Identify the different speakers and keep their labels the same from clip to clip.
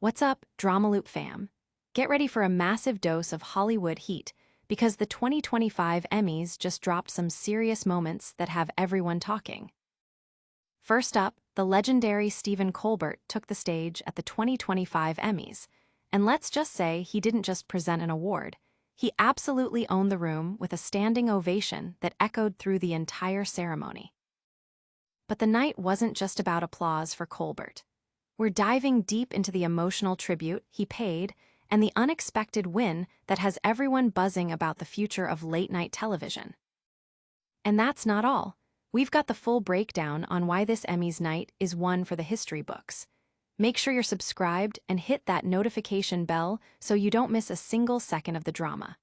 Speaker 1: What's up, Drama Loop fam? Get ready for a massive dose of Hollywood heat because the 2025 Emmys just dropped some serious moments that have everyone talking. First up, the legendary Stephen Colbert took the stage at the 2025 Emmys, and let's just say he didn't just present an award, he absolutely owned the room with a standing ovation that echoed through the entire ceremony. But the night wasn't just about applause for Colbert. We're diving deep into the emotional tribute he paid and the unexpected win that has everyone buzzing about the future of late-night television. And that's not all. We've got the full breakdown on why this Emmys night is one for the history books. Make sure you're subscribed and hit that notification bell so you don't miss a single second of the drama.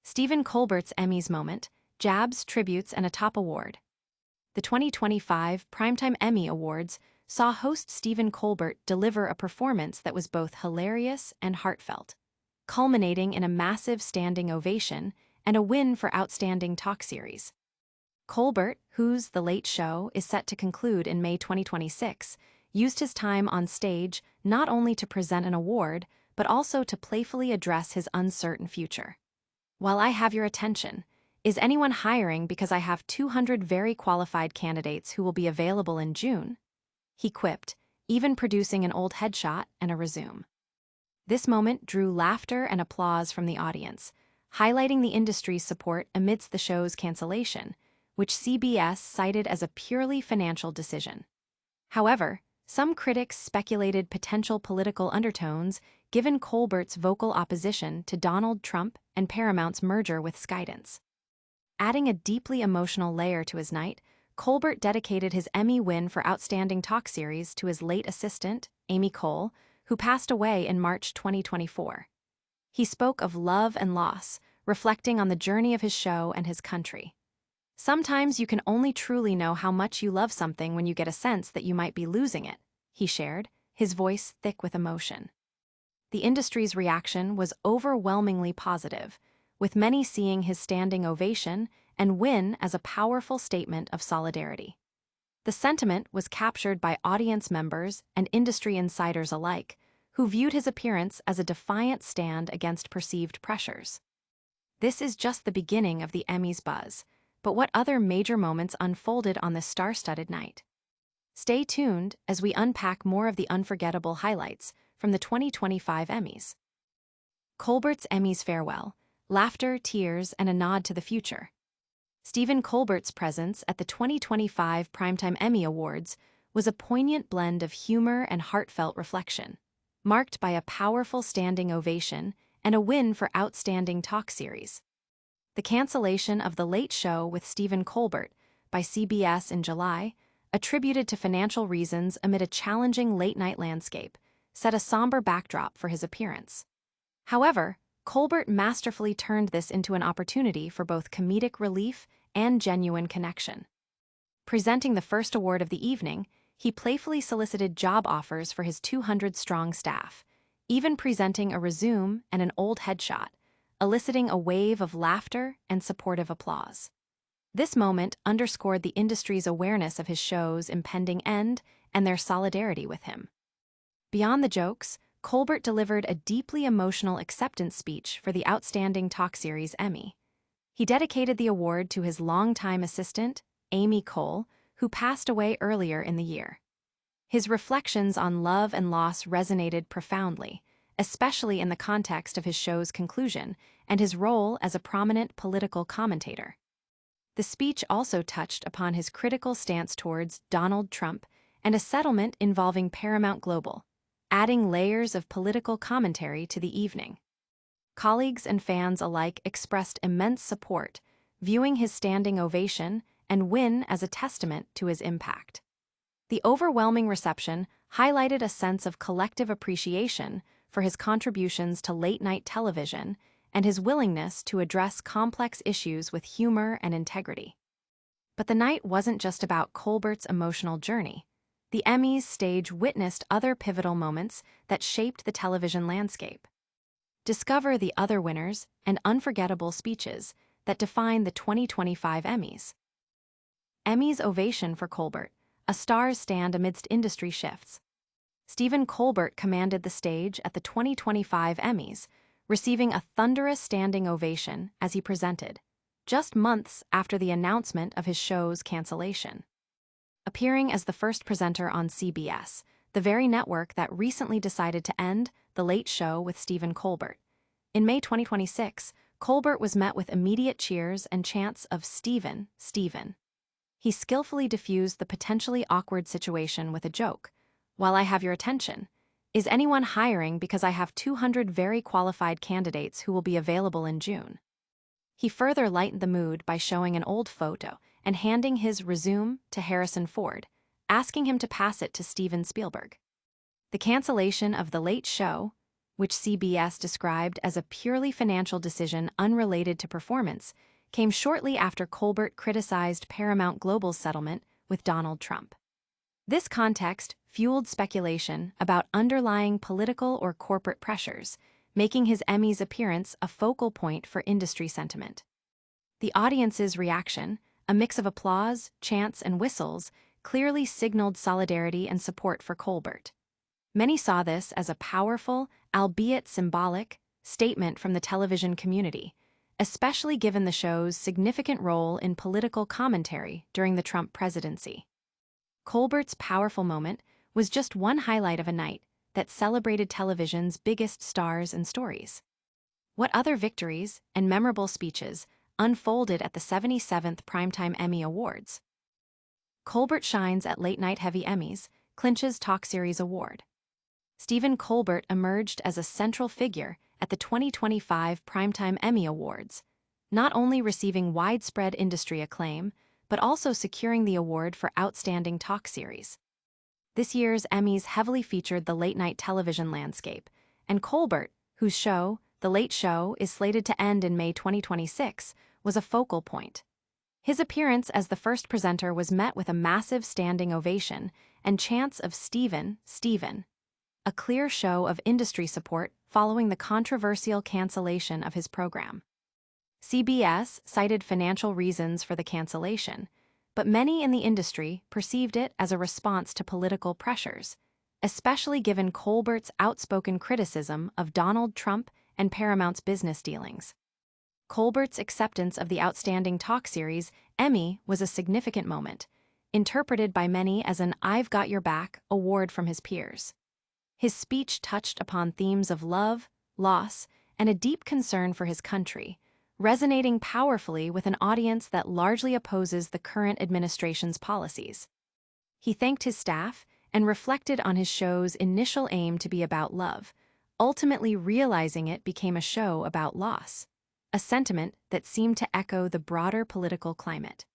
Speaker 1: Stephen Colbert's Emmys moment, jabs, tributes, and a top award. The 2025 Primetime Emmy Awards saw host Stephen Colbert deliver a performance that was both hilarious and heartfelt, culminating in a massive standing ovation and a win for Outstanding Talk Series. Colbert, whose The Late Show is set to conclude in May 2026, used his time on stage not only to present an award, but also to playfully address his uncertain future. "While I have your attention, is anyone hiring because I have 200 very qualified candidates who will be available in June?" he quipped, even producing an old headshot and a resume. This moment drew laughter and applause from the audience, highlighting the industry's support amidst the show's cancellation, which CBS cited as a purely financial decision. However, some critics speculated potential political undertones given Colbert's vocal opposition to Donald Trump and Paramount's merger with Skydance. Adding a deeply emotional layer to his night, Colbert dedicated his Emmy win for Outstanding Talk Series to his late assistant, Amy Cole, who passed away in March 2024. He spoke of love and loss, reflecting on the journey of his show and his country. "Sometimes you can only truly know how much you love something when you get a sense that you might be losing it," he shared, his voice thick with emotion. The industry's reaction was overwhelmingly positive, with many seeing his standing ovation and win as a powerful statement of solidarity. The sentiment was captured by audience members and industry insiders alike, who viewed his appearance as a defiant stand against perceived pressures. This is just the beginning of the Emmys buzz, but what other major moments unfolded on this star-studded night? Stay tuned as we unpack more of the unforgettable highlights from the 2025 Emmys. Colbert's Emmys farewell, laughter, tears, and a nod to the future. Stephen Colbert's presence at the 2025 Primetime Emmy Awards was a poignant blend of humor and heartfelt reflection, marked by a powerful standing ovation and a win for Outstanding Talk Series. The cancellation of The Late Show with Stephen Colbert by CBS in July, attributed to financial reasons amid a challenging late-night landscape, set a somber backdrop for his appearance. However, Colbert masterfully turned this into an opportunity for both comedic relief and genuine connection. Presenting the first award of the evening, he playfully solicited job offers for his 200-strong staff, even presenting a resume and an old headshot, eliciting a wave of laughter and supportive applause. This moment underscored the industry's awareness of his show's impending end and their solidarity with him. Beyond the jokes, Colbert delivered a deeply emotional acceptance speech for the Outstanding Talk Series Emmy. He dedicated the award to his longtime assistant, Amy Cole, who passed away earlier in the year. His reflections on love and loss resonated profoundly, especially in the context of his show's conclusion and his role as a prominent political commentator. The speech also touched upon his critical stance towards Donald Trump and a settlement involving Paramount Global, adding layers of political commentary to the evening. Colleagues and fans alike expressed immense support, viewing his standing ovation and win as a testament to his impact. The overwhelming reception highlighted a sense of collective appreciation for his contributions to late-night television and his willingness to address complex issues with humor and integrity. But the night wasn't just about Colbert's emotional journey. The Emmys stage witnessed other pivotal moments that shaped the television landscape. Discover the other winners and unforgettable speeches that define the 2025 Emmys. Emmys Ovation for Colbert, a star's stand amidst industry shifts. Stephen Colbert commanded the stage at the 2025 Emmys, receiving a thunderous standing ovation as he presented, just months after the announcement of his show's cancellation. Appearing as the first presenter on CBS, the very network that recently decided to end The Late Show with Stephen Colbert. In May 2026, Colbert was met with immediate cheers and chants of "Stephen, Stephen." He skillfully diffused the potentially awkward situation with a joke. "While I have your attention, is anyone hiring because I have 200 very qualified candidates who will be available in June?" He further lightened the mood by showing an old photo and handing his resume to Harrison Ford, asking him to pass it to Steven Spielberg. The cancellation of The Late Show, which CBS described as a purely financial decision unrelated to performance, came shortly after Colbert criticized Paramount Global's settlement with Donald Trump. This context fueled speculation about underlying political or corporate pressures, making his Emmys appearance a focal point for industry sentiment. The audience's reaction, a mix of applause, chants, and whistles, clearly signaled solidarity and support for Colbert. Many saw this as a powerful, albeit symbolic, statement from the television community, especially given the show's significant role in political commentary during the Trump presidency. Colbert's powerful moment was just one highlight of a night that celebrated television's biggest stars and stories. What other victories and memorable speeches unfolded at the 77th Primetime Emmy Awards? Colbert shines at Late Night Heavy Emmys, clinches Talk Series Award. Stephen Colbert emerged as a central figure at the 2025 Primetime Emmy Awards, not only receiving widespread industry acclaim, but also securing the award for Outstanding Talk Series. This year's Emmys heavily featured the late-night television landscape, and Colbert, whose show, The Late Show, is slated to end in May 2026, was a focal point. His appearance as the first presenter was met with a massive standing ovation and chants of "Stephen, Stephen," a clear show of industry support following the controversial cancellation of his program. CBS cited financial reasons for the cancellation, but many in the industry perceived it as a response to political pressures, especially given Colbert's outspoken criticism of Donald Trump and Paramount's business dealings. Colbert's acceptance of the Outstanding Talk Series Emmy was a significant moment, interpreted by many as an "I've got your back" award from his peers. His speech touched upon themes of love, loss, and a deep concern for his country, resonating powerfully with an audience that largely opposes the current administration's policies. He thanked his staff and reflected on his show's initial aim to be about love, ultimately realizing it became a show about loss, a sentiment that seemed to echo the broader political climate.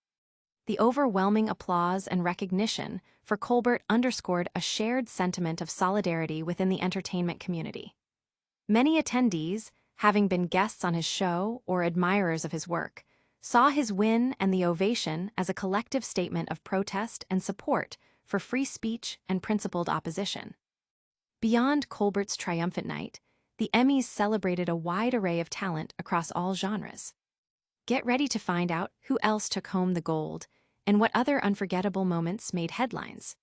Speaker 1: The overwhelming applause and recognition for Colbert underscored a shared sentiment of solidarity within the entertainment community. Many attendees, having been guests on his show or admirers of his work, saw his win and the ovation as a collective statement of protest and support for free speech and principled opposition. Beyond Colbert's triumphant night, the Emmys celebrated a wide array of talent across all genres. Get ready to find out who else took home the gold and what other unforgettable moments made headlines.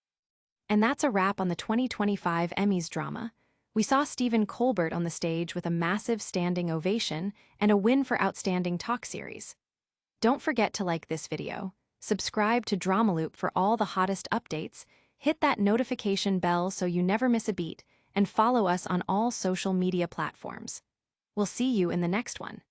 Speaker 1: And that's a wrap on the 2025 Emmys drama. We saw Stephen Colbert on the stage with a massive standing ovation and a win for Outstanding Talk Series. Don't forget to like this video, subscribe to Drama Loop for all the hottest updates, hit that notification bell so you never miss a beat, and follow us on all social media platforms. We'll see you in the next one.